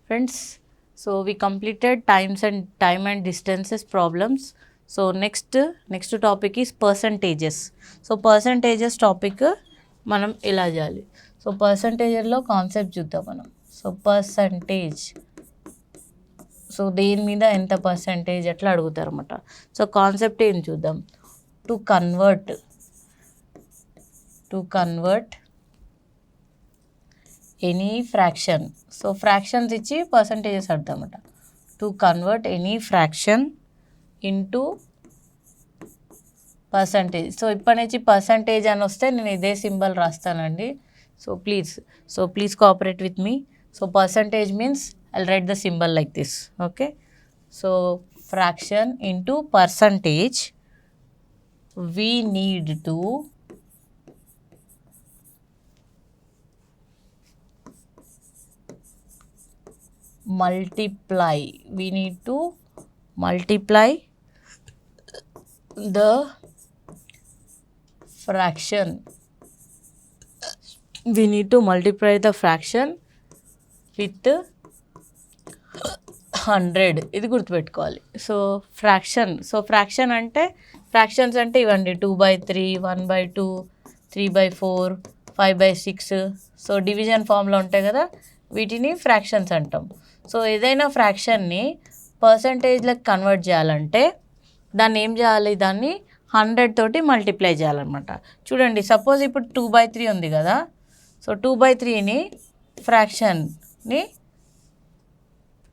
Friends, so we completed time and distances problems. So next topic is percentages. So percentages topic మనం ఎలా చేయాలి. So పర్సంటేజ్లో concept చూద్దాం మనం. So percentage, so దేని మీద ఎంత పర్సంటేజ్ అట్లా అడుగుతారు అన్నమాట. సో కాన్సెప్ట్ ఏం చూద్దాం. To convert any fraction. So fractions ఇచ్చి పర్సంటేజెస్ అడతామట. To convert any fraction into percentage. So ఇప్పటి నుంచి పర్సంటేజ్ అని వస్తే నేను ఇదే సింబల్ రాస్తానండి. So please cooperate with me. So percentage means I'll write the symbol like this. Okay, so fraction into percentage, we need to multiply the fraction. We need to multiply the fraction with 100. ఇది గుర్తుపెట్టుకోవాలి. So fraction అంటే fractions అంటే ఇవ్వండి 2/3, 1/2, 3/4, 5/6. So division ఫామ్లో ఉంటాయి కదా, వీటిని fractions అంటాం. సో ఏదైనా ఫ్రాక్షన్ని పర్సంటేజ్లకు కన్వర్ట్ చేయాలంటే దాన్ని ఏం చేయాలి, దాన్ని 100 తోటి మల్టిప్లై చేయాలన్నమాట. చూడండి, సపోజ్ ఇప్పుడు 2/3 ఉంది కదా. సో 2/3ని ఫ్రాక్షన్ని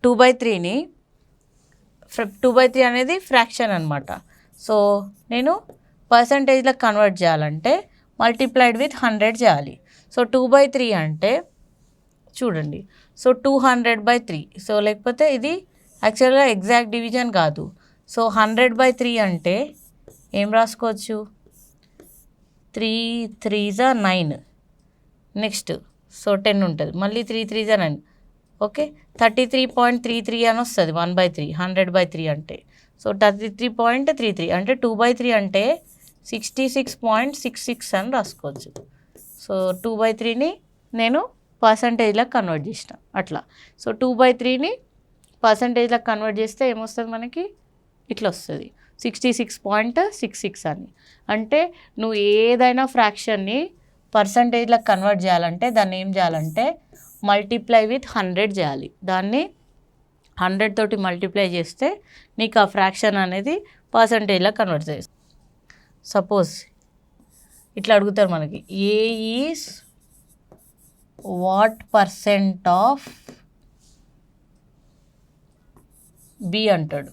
2/3 అనేది ఫ్రాక్షన్ అనమాట. సో నేను పర్సంటేజ్లకు కన్వర్ట్ చేయాలంటే మల్టిప్లైడ్ విత్ 100 చేయాలి. సో 2/3 అంటే చూడండి, సో 200/3. సో లేకపోతే ఇది యాక్చువల్గా ఎగ్జాక్ట్ డివిజన్ కాదు. సో 100/3 అంటే ఏం రాసుకోవచ్చు, 3 3s 9. నెక్స్ట్ సో 10 ఉంటుంది, మళ్ళీ 3 3s 9. ఓకే, 33.33 అని వస్తుంది 1/3. 100/3 అంటే సో 33.33 అంటే 2/3 అంటే 66.66 అని రాసుకోవచ్చు. సో 2/3ని నేను పర్సంటేజ్లకు కన్వర్ట్ చేసిన అట్లా. సో 2/3ని పర్సంటేజ్లకు కన్వర్ట్ చేస్తే ఏమొస్తుంది మనకి, ఇట్లా వస్తుంది 66.66 అని. అంటే నువ్వు ఏదైనా ఫ్రాక్షన్ని పర్సంటేజ్లకు కన్వర్ట్ చేయాలంటే దాన్ని ఏం చేయాలంటే మల్టిప్లై విత్ 100 చేయాలి. దాన్ని 100 తోటి మల్టిప్లై చేస్తే నీకు ఆ ఫ్రాక్షన్ అనేది పర్సంటేజ్లో కన్వర్ట్ చేస్తుంది. సపోజ్ ఇట్లా అడుగుతారు మనకి, A is what percent of B అంటాడు.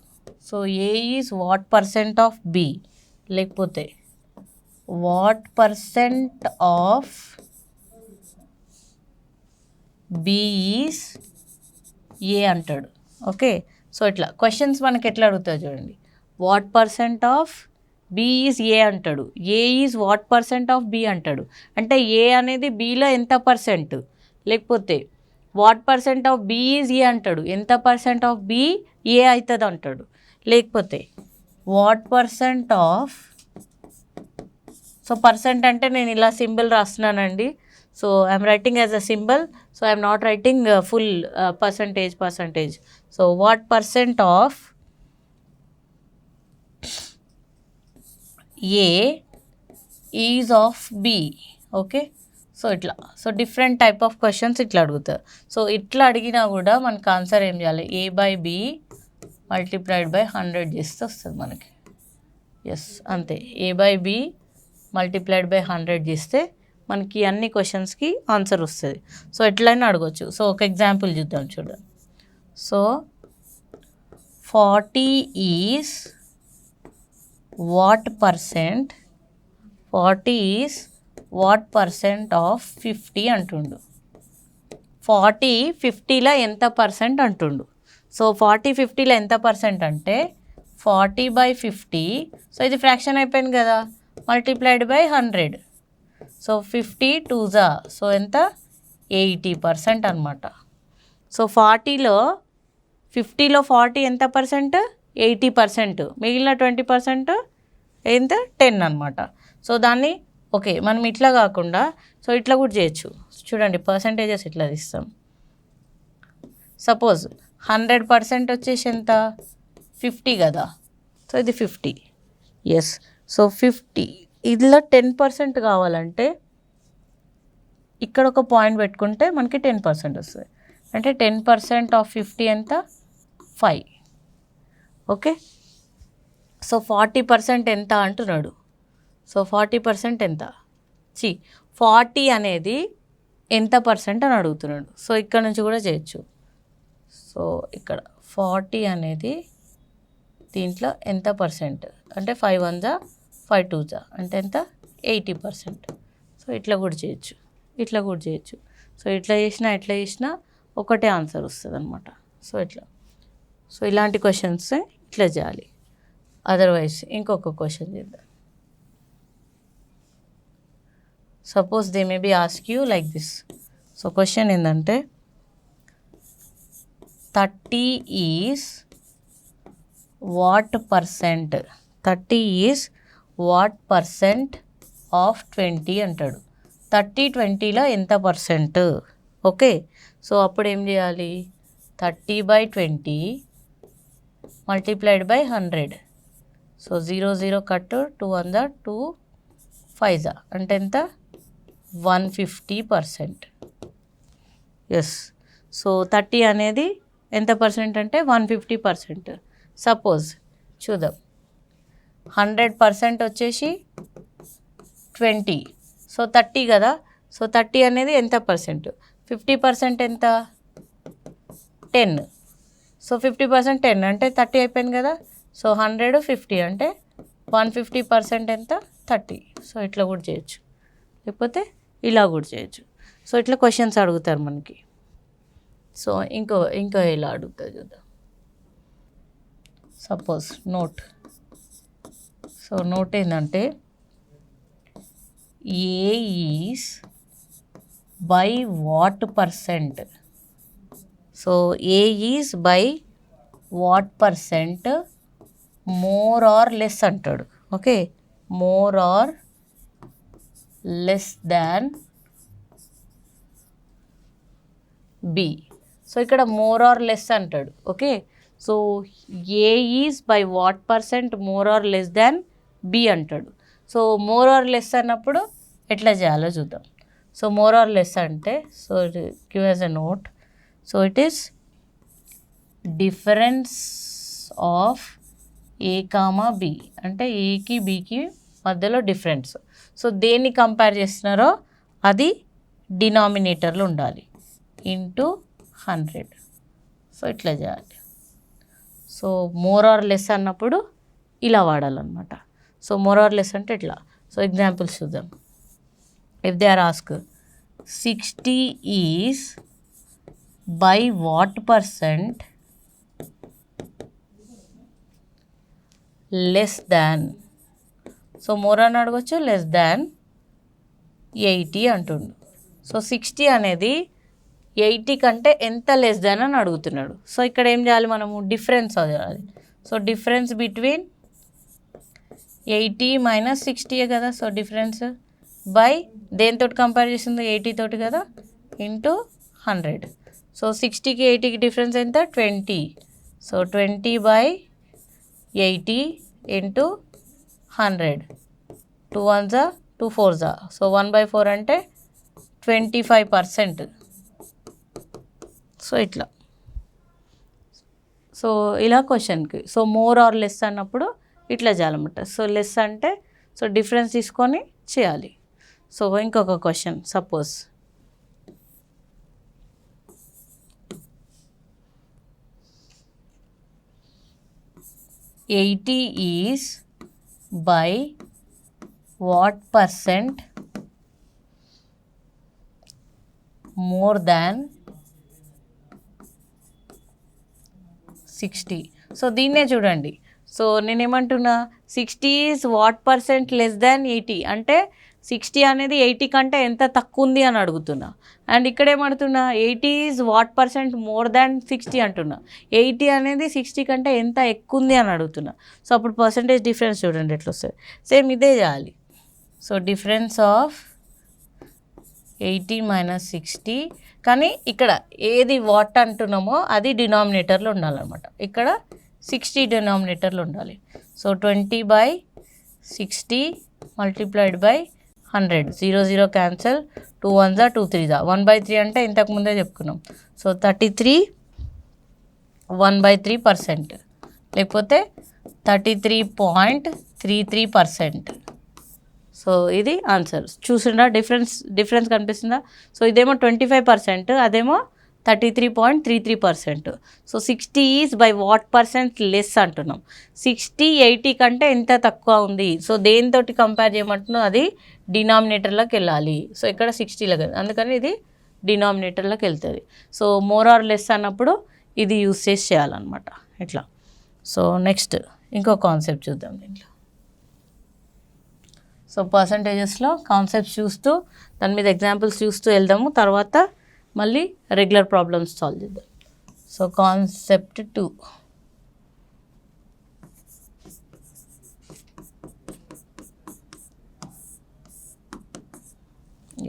So A is what percent of B, లేకపోతే what percent of B is A అంటాడు. ఓకే, సో ఇట్లా క్వశ్చన్స్ మనకి ఎట్లా అడుగుతాయి చూడండి. What percent of B is A అంటాడు, A is what percent of B అంటాడు. అంటే ఏ అనేది బిలో ఎంత పర్సెంట్, లేకపోతే what percent of B is A అంటాడు, ఎంత పర్సెంట్ ఆఫ్ బి ఏ అవుతుంది అంటాడు. లేకపోతే what percent of, so percent అంటే నేను ఇలా సింబల్ రాస్తున్నానండి. So I'm writing as a symbol. So I'm not writing full percentage. So what percent of A is of B. Okay, so ఇట్లా so different type of questions ఇట్లా అడుగుతారు. So ఇట్లా అడిగినా కూడా మనకు ఆన్సర్ ఏం చేయాలి, A/B మల్టిప్లైడ్ బై 100 చేస్తే వస్తుంది మనకి. ఎస్, అంతే. A/B మల్టిప్లైడ్ బై 100 చేస్తే మనకి అన్ని క్వశ్చన్స్కి ఆన్సర్ వస్తుంది. సో ఎట్లయినా అడగవచ్చు. సో ఒక ఎగ్జాంపుల్ చూద్దాం, చూడండి. So 40 is what percent of 50 అంటుండు. 40 50లో ఎంత పర్సెంట్ అంటుండు. సో 40 50లో ఎంత పర్సెంట్ అంటే 40/50. సో ఇది ఫ్రాక్షన్ అయిపోయింది కదా, multiplied by 100. So 50 2s, so ఎంత 80% అనమాట. సో 50లో 40 ఎంత పర్సెంట్, 80%. మిగిలిన 20% ఎంత, 10 అనమాట. సో దాన్ని ఓకే మనం ఇట్లా కాకుండా సో ఇట్లా కూడా చేయొచ్చు. చూడండి పర్సంటేజెస్ ఇట్లా తీస్తాం. సపోజ్ 100% వచ్చేసి ఎంత 50 కదా, సో ఇది 50. ఎస్, సో 50 ఇదిలో 10% కావాలంటే ఇక్కడ ఒక పాయింట్ పెట్టుకుంటే మనకి 10% వస్తుంది. అంటే 10% ఆఫ్ 50 ఎంత 5. ఓకే, సో 40% ఎంత అంటున్నాడు. సో 40% ఎంత 40 అనేది ఎంత పర్సెంట్ అని అడుగుతున్నాడు. సో ఇక్కడ నుంచి కూడా చేయొచ్చు. సో ఇక్కడ 40 అనేది దీంట్లో ఎంత పర్సెంట్ అంటే 5 1 జా 5 2 జా అంటే ఎంత 80%. సో ఇట్లా కూడా చేయొచ్చు, ఇట్లా కూడా చేయొచ్చు. సో ఇట్లా చేసినా ఒకటే ఆన్సర్ వస్తుంది అనమాట. సో ఇట్లా, సో ఇలాంటి క్వశ్చన్స్ ఇట్లా చేయాలి. అదర్వైజ్ ఇంకొక క్వశ్చన్ చేద్దాం. Suppose they may be ask you like this. So question ఏంటంటే 30 is what percent, 30 is what percent of 20 అంటాడు. 30 20లో ఎంత పర్సెంట్. ఓకే, సో అప్పుడు ఏం చేయాలి, 30/20 మల్టిప్లైడ్ బై 100. సో 0 0 కట్ 2 1 జా 2 5 జా అంటే ఎంత 150%. ఎస్, సో 30 అనేది ఎంత పర్సెంట్ అంటే 150%. సపోజ్ చూద్దాం, 100% వచ్చేసి 20, సో 30 కదా. సో 30 అనేది ఎంత పర్సెంట్, 50% ఎంత 10. సో 50% 10 అంటే 30 అయిపోయింది కదా. సో 100 50 అంటే 150% ఎంత 30. సో ఇట్లా కూడా చేయొచ్చు, లేకపోతే ఇలా కూడా చేయొచ్చు. సో ఇట్లా క్వశ్చన్స్ అడుగుతారు మనకి. సో ఇంకో ఇలా అడుగుతా చూద్దాం. Suppose note. సో నోట్ ఏంటంటే A is by what percent. So A is by what percent more or less అంటాడు. Okay, more or less than B. So ఇక్కడ మోర్ ఆర్ లెస్ అంటాడు. Okay, so A is by what percent more or less than B అంటాడు. So more or less అన్నప్పుడు ఎట్లా చేయాలో చూద్దాం. So more or less అంటే, so give as a note. So it is difference of A comma B, అంటే ఏకి బికి మధ్యలో difference. So దేన్ని కంపేర్ చేస్తున్నారో అది డినామినేటర్లో ఉండాలి, ఇంటూ 100. సో ఇట్లా చేయాలి. సో మోర్ ఆర్ లెస్ అన్నప్పుడు ఇలా వాడాలన్నమాట. సో మోర్ ఆర్ లెస్ అంటే ఇట్లా. సో ఎగ్జాంపుల్స్ చూద్దాం. If they are ask 60 is by what percent less than. So more అని అడగచ్చు, లెస్ దాన్ 80 అంటుండు. సో 60 అనేది 80 కంటే ఎంత లెస్ దాన్ అని అడుగుతున్నాడు. సో ఇక్కడ ఏం చేయాలి మనము, డిఫరెన్స్ చేయాలి. సో డిఫరెన్స్ బిట్వీన్ 80 మైనస్ 60 కదా. సో డిఫరెన్స్ బై దేనితో కంపేర్ చేసింది 80 తోటి కదా, ఇంటూ 100. సో 60కి 80కి డిఫరెన్స్ ఎంత 20. So 20/80 into 100. 2 1 జా 2 4 జా. సో 1/4 అంటే 25%. సో ఇట్లా. సో ఇలా క్వశ్చన్కి. సో మోర్ ఆర్ లెస్ అన్నప్పుడు ఇట్లా చేయాలన్నమాట. సో లెస్ అంటే సో డిఫరెన్స్ తీసుకొని చేయాలి. సో ఇంకొక question. Suppose 80 is by what percent more than 60. So దీన్నే చూడండి. సో నేనేమంటున్నా 60 ఈజ్ వాట్ పర్సెంట్ లెస్ దాన్ 80 అంటే 60 అనేది 80 కంటే ఎంత తక్కువ ఉంది అని అడుగుతున్నా. అండ్ ఇక్కడ ఏమడుతున్నా 80 is what percent more than 60 అంటున్నా. 80 అనేది 60 కంటే ఎంత ఎక్కువ ఉంది అని అడుగుతున్నా. సో అప్పుడు పర్సెంటేజ్ డిఫరెన్స్ చూడండి ఎట్లా వస్తుంది. సేమ్ ఇదే చేయాలి. సో డిఫరెన్స్ ఆఫ్ 80 మైనస్ 60 కానీ ఇక్కడ ఏది వాట్ అంటున్నామో అది డినామినేటర్లో ఉండాలన్నమాట. ఇక్కడ 60 డినామినేటర్లో ఉండాలి. So 20/60 multiplied by 100. 0 0 cancel, 2 1s 2 3s. 1/3 అంటే ఇంతకుముందే చెప్పుకున్నాం. సో 33 1/3%, లేకపోతే 33.33%. సో ఇది ఆన్సర్. చూసిందా డిఫరెన్స్ కనిపిస్తుందా? సో ఇదేమో 25%, అదేమో 33.33%. So 60 is by what percent less అంటున్నాం. 60 80 కంటే ఎంత తక్కువ ఉంది. సో దేనితోటి కంపేర్ చేయమంటున్నాం, అది డినామినేటర్లోకి వెళ్ళాలి. సో ఇక్కడ 60 అందుకని ఇది డినామినేటర్లోకి వెళ్తుంది. సో మోర్ ఆర్ లెస్ అన్నప్పుడు ఇది యూస్ చేయాలన్నమాట ఇట్లా. సో నెక్స్ట్ ఇంకో కాన్సెప్ట్ చూద్దాం దీంట్లో. సో పర్సంటేజెస్లో కాన్సెప్ట్స్ చూస్తూ దాని మీద ఎగ్జాంపుల్స్ చూస్తూ వెళ్దాము. తర్వాత మళ్ళీ రెగ్యులర్ ప్రాబ్లమ్స్ సాల్వ్ చేద్దాం. So concept 2.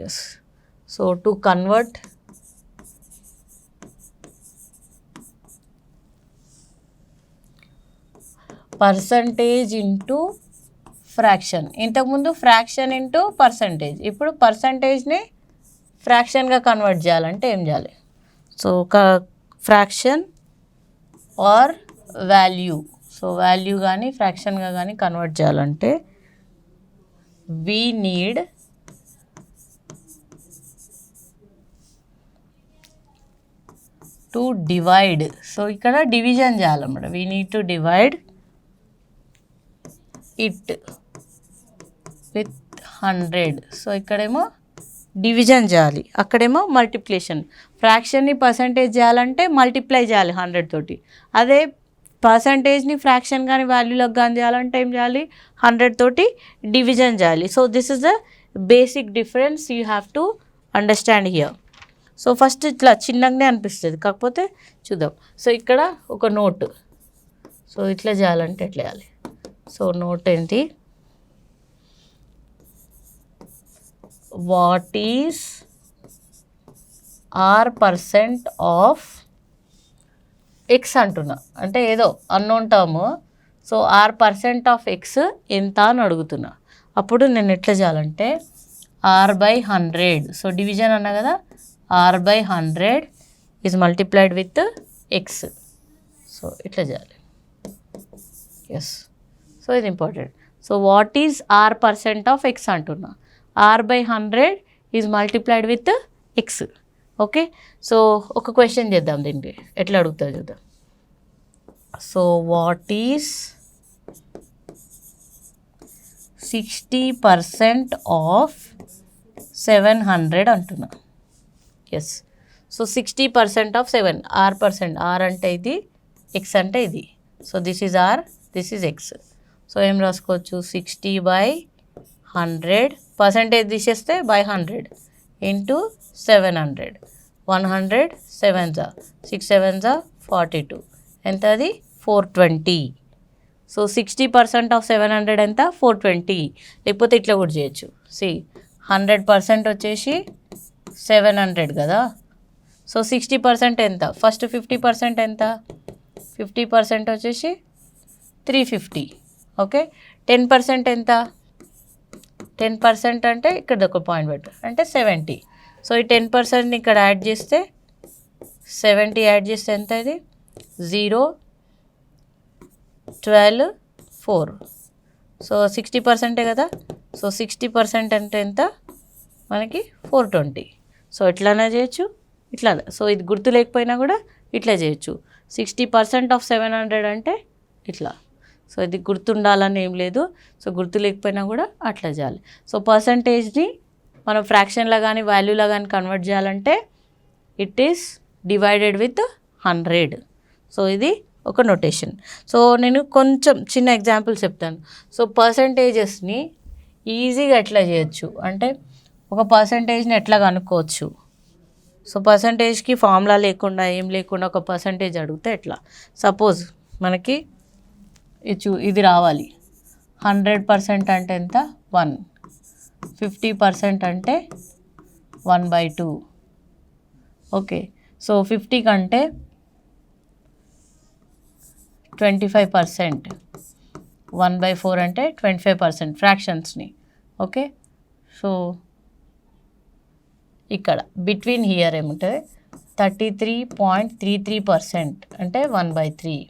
Yes. So to convert percentage into fraction. ఇంతకుముందు ఫ్రాక్షన్ ఇంటూ పర్సంటేజ్, ఇప్పుడు పర్సంటేజ్ని ఫ్రాక్షన్గా కన్వర్ట్ చేయాలంటే ఏం చేయాలి? సో ఒక fraction or value, so value కానీ ఫ్రాక్షన్గా కానీ కన్వర్ట్ చేయాలంటే we need to divide. So ఇక్కడ డివిజన్ చేయాలన్నమాట. We need to divide it with 100. So ఇక్కడేమో డివిజన్ చేయాలి, అక్కడేమో మల్టిప్లికేషన్. ఫ్రాక్షన్ని పర్సంటేజ్ చేయాలంటే మల్టిప్లై చేయాలి 100 తోటి. అదే పర్సంటేజ్ని ఫ్రాక్షన్ కానీ వాల్యూలకు కానీ చేయాలంటే ఏం చేయాలి? 100 తోటి డివిజన్ చేయాలి. So this is the basic difference you have to understand here. So first ఇట్లా చిన్నగానే అనిపిస్తుంది, కాకపోతే చూద్దాం. సో ఇక్కడ ఒక నోట్, సో ఇట్లా చేయాలంటే ఎట్లా చేయాలి? సో నోట్ ఏంటి? What is R% of X అంటున్నా, అంటే ఏదో unknown term. So R% of X ఎంత అని అడుగుతున్నా. అప్పుడు నేను ఎట్లా చేయాలంటే R/100. సో డివిజన్ అన్నా కదా, R/100 is multiplied with X. So ఇట్లా చేయాలి. ఎస్. సో ఇది important. So what is R% of X అంటున్నా, R/100 is multiplied with X. Okay. So ఒక క్వశ్చన్ చేద్దాం, దీనికి ఎట్లా అడుగుతా చూద్దాం. సో వాట్ ఈజ్ 60% ఆఫ్ 700 అంటున్నా. Yes. So 60% of 7, R%. R అంటే ఇది, ఎక్స్ అంటే ఇది. So this is R, this is x. So ఏం రాసుకోవచ్చు? 60/100, పర్సంటేజ్ తీసేస్తే బై 100 ఇంటూ 700. 100 7s 6 7s 42. ఎంత? అది 420. సో 60% ఆఫ్ 700 ఎంత? 420. లేకపోతే ఇట్లా కూడా చేయొచ్చు. 100% వచ్చేసి 700 కదా. సో 60% ఎంత? ఫస్ట్ 50% ఎంత? 50% వచ్చేసి 350. ఓకే. 10% ఎంత? 10% అంటే ఇక్కడ ఒక పాయింట్ పెట్టు, అంటే 70. సో ఈ 10%ని ఇక్కడ యాడ్ చేస్తే 70 యాడ్ చేస్తే ఎంత? ఇది 0 12 4. సో 60% కదా. సో 60% అంటే ఎంత మనకి? 420. సో ఇట్లానే చేయొచ్చు, ఇట్లా. సో ఇది గుర్తు లేకపోయినా కూడా ఇట్లా చేయొచ్చు. 60% ఆఫ్ 700 అంటే ఇట్లా. సో ఇది గుర్తుండాలని ఏం లేదు. సో గుర్తు లేకపోయినా కూడా అట్లా చేయాలి. సో పర్సంటేజ్ని మనం ఫ్రాక్షన్లో కానీ వాల్యూలో కానీ కన్వర్ట్ చేయాలంటే it is divided with 100. So ఇది ఒక నొటేషన్. సో నేను కొంచెం చిన్న ఎగ్జాంపుల్ చెప్తాను. సో పర్సంటేజెస్ని ఈజీగా ఎట్లా చేయొచ్చు అంటే, ఒక పర్సంటేజ్ని ఎట్లా కనుక్కోవచ్చు. సో పర్సంటేజ్కి ఫార్ములా లేకుండా ఏం లేకుండా ఒక పర్సంటేజ్ అడిగితే ఎట్లా? సపోజ్ మనకి ఇది రావాలి. 100% అంటే ఎంత? 1. 50% అంటే 1/2. ఓకే. సో 50 కంటే 25%, 1/4 అంటే 25% ఫ్రాక్షన్స్ని. ఓకే. సో ఇక్కడ బిట్వీన్ హియర్ ఏముంటుంది 33.33% అంటే 1/3.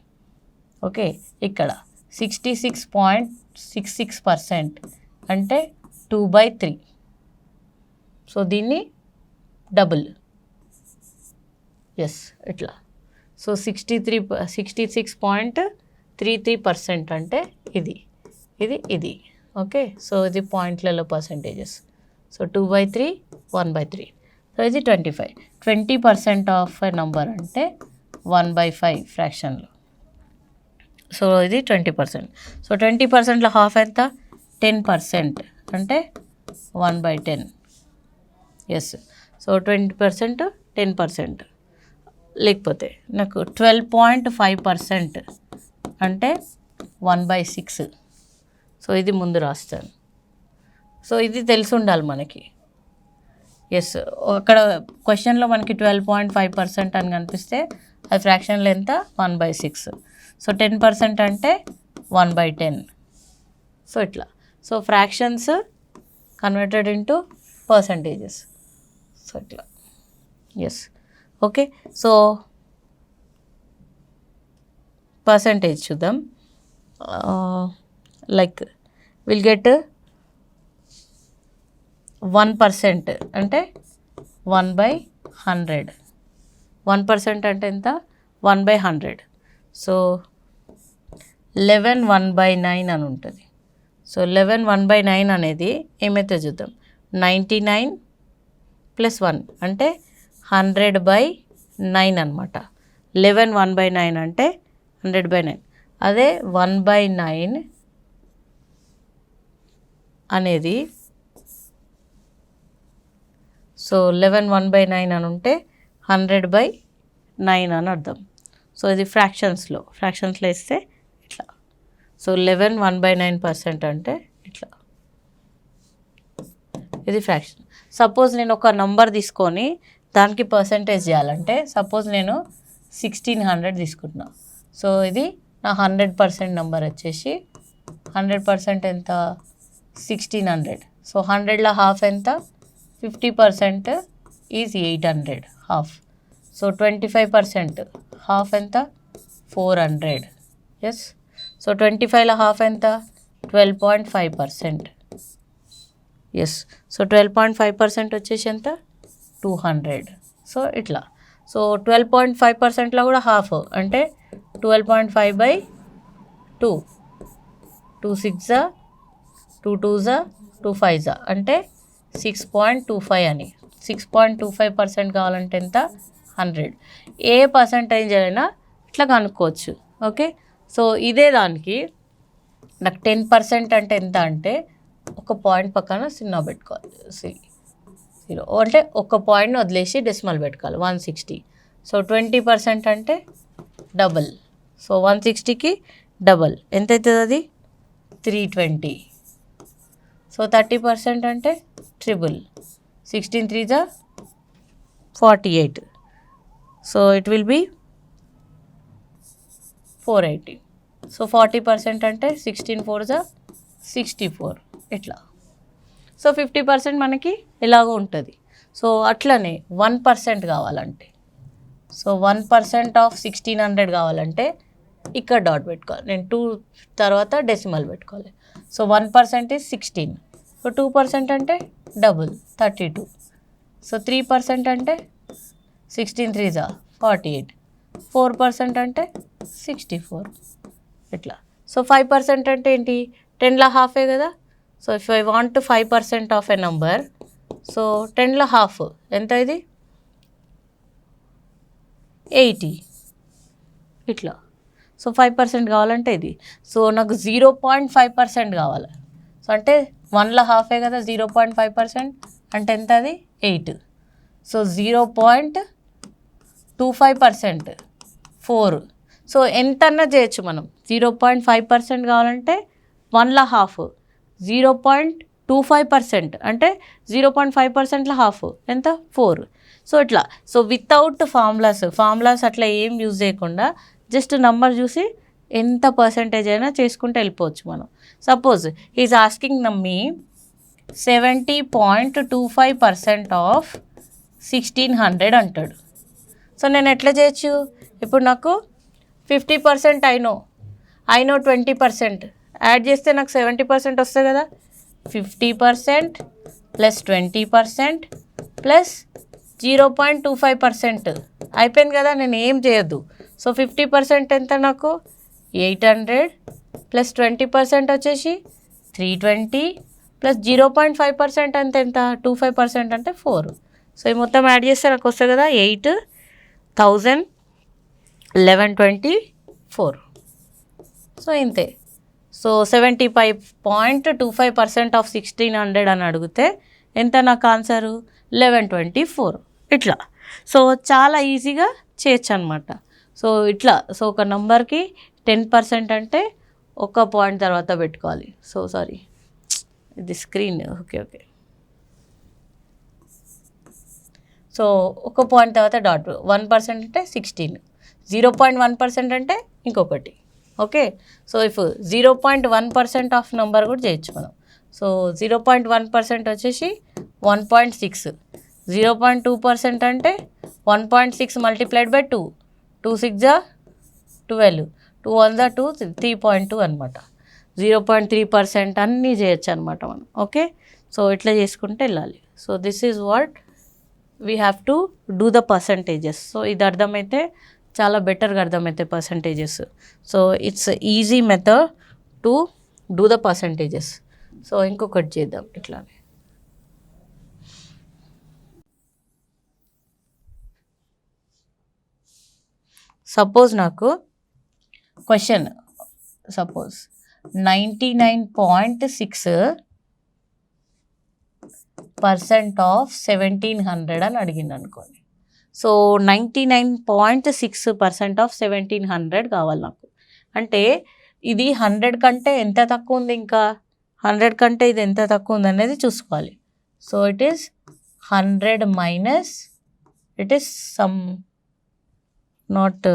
ఓకే. ఇక్కడ 66.66% అంటే 2/3. సో దీన్ని డబుల్. ఎస్ ఇట్లా. సో 66.33% అంటే ఇది ఇది ఇది. ఓకే. సో ఇది పాయింట్లలో పర్సంటేజెస్. సో 2/3, 1/3. సో ఇది 25. 20% ఆఫ్ ఎ నంబర్ అంటే 1/5 ఫ్రాక్షన్లో. సో ఇది 20%. సో 20%లో హాఫ్ ఎంత 10% అంటే 1/10. ఎస్. సో 20% 10%. లేకపోతే నాకు 12.5% అంటే 1/6. సో ఇది ముందు రాస్తాను. సో ఇది తెలిసి ఉండాలి మనకి. ఎస్. అక్కడ క్వశ్చన్లో మనకి 12.5% అని కనిపిస్తే అది ఫ్రాక్షన్లో ఎంత 1/6. సో 10% అంటే 1/10. సో ఇట్లా. So fractions converted into percentages. So ఇట్లా. ఎస్. ఓకే. సో పర్సంటేజ్ చూద్దాం. లైక్ విల్ గెట్ 1% అంటే 1/100. 1% అంటే ఎంత 1/100. సో 11 1/9 అని ఉంటుంది. సో 11 1/9 అనేది ఏమైతే చూద్దాం 99 + 1 అంటే 100/9 అనమాట. 11 1/9 అంటే 100/9. అదే 1/9 అనేది సో 11 1/9 అని ఉంటే 100/9 అని అర్థం. సో ఇది ఫ్రాక్షన్స్లో ఇస్తే ఇట్లా. సో 11 1/9% అంటే ఇట్లా. ఇది ఫ్రాక్షన్. సపోజ్ నేను ఒక నంబర్ తీసుకొని దానికి పర్సంటేజ్ చేయాలంటే సపోజ్ నేను 1600 తీసుకుంటున్నా. సో ఇది నా 100% నెంబర్ వచ్చేసి 100% ఎంత 1600. సో 100లో హాఫ్ ఎంత 50% ఈజ్ 800 హాఫ్. సో 25% హాఫ్ ఎంత 400. ఎస్. సో 25లో హాఫ్ ఎంత 12.5%. ఎస్. సో 12.5% వచ్చేసి ఎంత 200. సో ఇట్లా. సో 12.5%లో కూడా హాఫ్ అంటే 12.5/2. 2 6 2 2 2 5 అంటే 6.25 అని. 6.25% కావాలంటే ఎంత 100. ఏ పర్సంటేజ్ అయినా ఇట్లా కనుక్కోవచ్చు. ఓకే. సో ఇదే దానికి నాకు 10% అంటే ఎంత అంటే ఒక పాయింట్ పక్కన 0 పెట్టుకోవాలి. 0 అంటే ఒక పాయింట్ని వదిలేసి డెసిమల్ పెట్టుకోవాలి 160. సో 20% అంటే డబల్. సో 160కి డబల్ ఎంత అవుతుంది అది 320. సో 30% అంటే triple. 16 3 48. So it will be 480. So 40% అంటే 16 4 64 ఇట్లా. సో 50% మనకి ఎలాగో ఉంటుంది. సో అట్లనే 1% కావాలంటే సో 1% ఆఫ్ 1600 కావాలంటే ఇక్కడ డాట్ పెట్టుకోవాలి. నేను 2 తర్వాత డెసిమల్ పెట్టుకోవాలి. So 1% is 16. సో 2% అంటే డబుల్ 32. సో 3% అంటే 16 3 48. 4% అంటే 64 ఇట్లా. సో 5% అంటే ఏంటి 10లో హాఫే కదా. So if I want 5% of a number so 10లో హాఫ్ ఎంత ఇది 80 ఇట్లా. సో 5% కావాలంటే ఇది. సో నాకు 0.5% కావాలి. సో అంటే 1లో హాఫే కదా 0.5% అంటే ఎంత అది 8. సో 0.25% 4. సో ఎంతన్నా చేయొచ్చు మనం. 0.5% కావాలంటే 1లో హాఫ్ 0. 25% అంటే 0.5%లో హాఫ్ ఎంత 4. సో ఇట్లా సో వితౌట్ ఫార్ములాస్ అట్లా ఏం యూజ్ చేయకుండా జస్ట్ నంబర్ చూసి ఎంత పర్సంటేజ్ అయినా చేసుకుంటూ వెళ్ళిపోవచ్చు మనం. Suppose is asking me 70.25% of 1600 అంటాడు. సో నేను ఎట్లా చేయొచ్చు, ఇప్పుడు నాకు 50% ఐనో 20% యాడ్ చేస్తే నాకు 70% వస్తుంది కదా. 50% ప్లస్ 20% ప్లస్ 0.25% అయిపోయింది కదా, నేను ఏం చేయొద్దు. సో 50% ఎంత నాకు 800 ప్లస్ 20% వచ్చేసి 320 ప్లస్ 0.5% అంటే ఎంత 25% అంటే 4. సో ఈ మొత్తం యాడ్ చేస్తే నాకు వస్తుంది కదా 8,1124. సో ఇంతే. సో 75.25% ఆఫ్ 1600 అని అడిగితే ఎంత నాకు ఆన్సరు 1124. ఇట్లా సో చాలా ఈజీగా చేయొచ్చు అనమాట. సో ఇట్లా సో ఒక నంబర్కి 10% అంటే ఒక పాయింట్ తర్వాత పెట్టుకోవాలి. సో సారీ ఇది స్క్రీన్ ఓకే. సో ఒక పాయింట్ తర్వాత డాట్ 1% అంటే 16, 0.1% అంటే ఇంకొకటి. Okay. So if 0.1% of number కూడా చేయొచ్చు మనం. సో 0.1% వచ్చేసి 1.6, 0.2% అంటే 1.6 మల్టిప్లైడ్ బై 2, 2 6 12, 2 1 2, 3.2 అనమాట. 0.3% అన్నీ చేయొచ్చు అనమాట మనం. ఓకే. సో ఇట్లా చేసుకుంటే వెళ్ళాలి. So this is what we have to do the percentages. So ఇది అర్థమైతే చాలా బెటర్గా అర్థమవుతాయి percentages. So it's easy method to do the percentages. So ఇంకొకటి చేద్దాం ఇట్లానే. సపోజ్ నాకు క్వశ్చన్ 99.6% ఆఫ్ 1700 అని అడిగింది అనుకోండి. సో 99.6% ఆఫ్ 1700 కావాలి నాకు. అంటే ఇది 100 కంటే ఎంత తక్కువ ఉంది, ఇంకా 100 కంటే ఇది ఎంత తక్కువ ఉంది అనేది చూసుకోవాలి. So it is 100 minus it is some not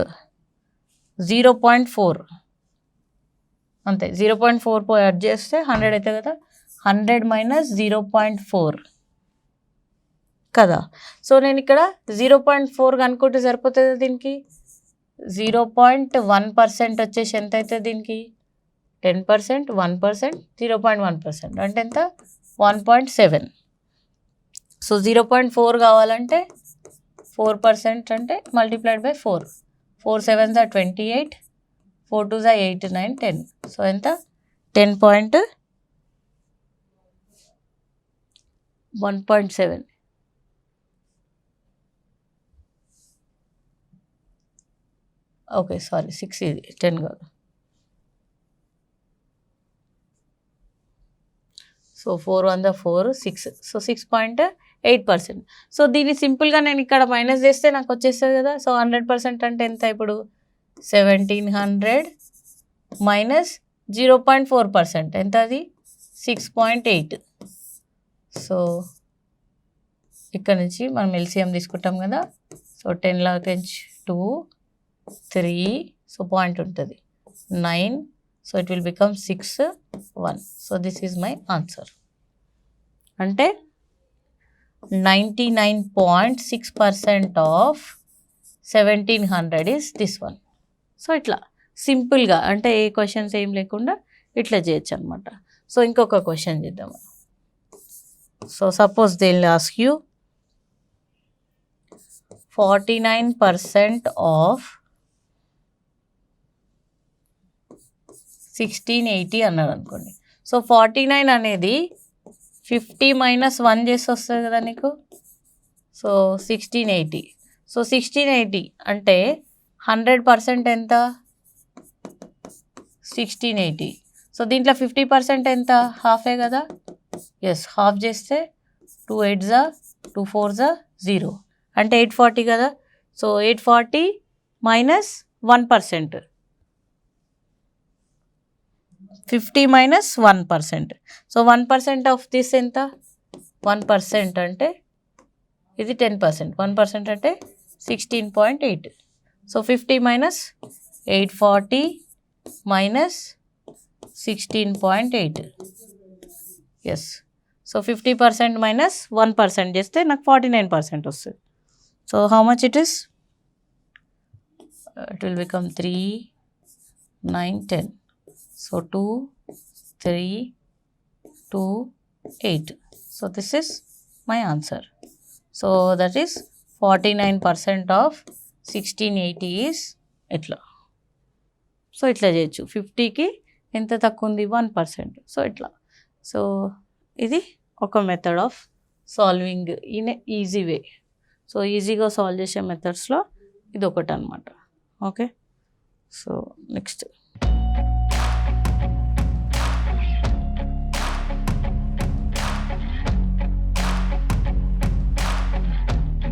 0.4 అంతే. 0.4 యాడ్ చేస్తే 100 అవుతుంది కదా. 100 మైనస్ 0.4 కదా. సో నేను ఇక్కడ 0.4 కనుక్కుంటే సరిపోతుంది దీనికి. 0.1% వచ్చేసి ఎంత అవుతుంది దీనికి 10%, 1%, 0.1% అంటే ఎంత 1.7. సో 0.4 కావాలంటే 4% అంటే multiplied by 4, 4 7s are 28, 4 2s are 8 9 10. So ఎంత 10.1.7. ఓకే సారీ 6 ఇది 10 కాదు. సో 4 1 4 6. సో 6.8%. సో దీన్ని సింపుల్గా నేను ఇక్కడ మైనస్ చేస్తే నాకు వచ్చేస్తుంది కదా. సో 100% అంటే ఎంత ఇప్పుడు 1700 మైనస్ 0.4% ఎంత అది 6.8. సో ఇక్కడ నుంచి మనం ఎల్సిఎం తీసుకుంటాం కదా. సో 10 లాకెంజ్ 2 3, సో పాయింట్ ఉంటుంది 9. So it will become 6 1. So this is my answer. అంటే 99.6% of 1700 is this one. So ఇట్లా సింపుల్గా అంటే ఏ క్వశ్చన్స్ ఏం లేకుండా ఇట్లా చేయొచ్చు అనమాట. సో ఇంకొక క్వశ్చన్ చేద్దాం. So suppose they will ask you 49% of 1680 అన్నారు అనుకోండి. సో 49 అనేది 50 మైనస్ 1 చేసి వస్తుంది కదా నీకు. సో 1680. సో 1680 అంటే 100% ఎంత 1680. సో దీంట్లో 50% ఎంత హాఫే కదా. ఎస్ హాఫ్ చేస్తే 2 8s 2 4s 0 అంటే 840 కదా. So 840 minus 1%. 50 minus 1%. So 1% of this ఎంత? 1% అంటే ఇది 10%. 1% అంటే 16.8. So 50 minus 840 minus 16.8. Yes. So 50% minus 1% చేస్తే నాకు 49% వస్తుంది. So how much it is? It will become 3, 9, 10. So 2, 3, 2, 8. So this is my answer. So that is 49% of 1680 is itla. So itla cheyochu. 50ki ఎంత తక్కువ ఉంది? 1%. సో ఇట్లా. So ఇది ఒక method of solving in easy way. So ఈజీగా solve చేసే మెథడ్స్లో ఇది ఒకటి అనమాట. ఓకే. So next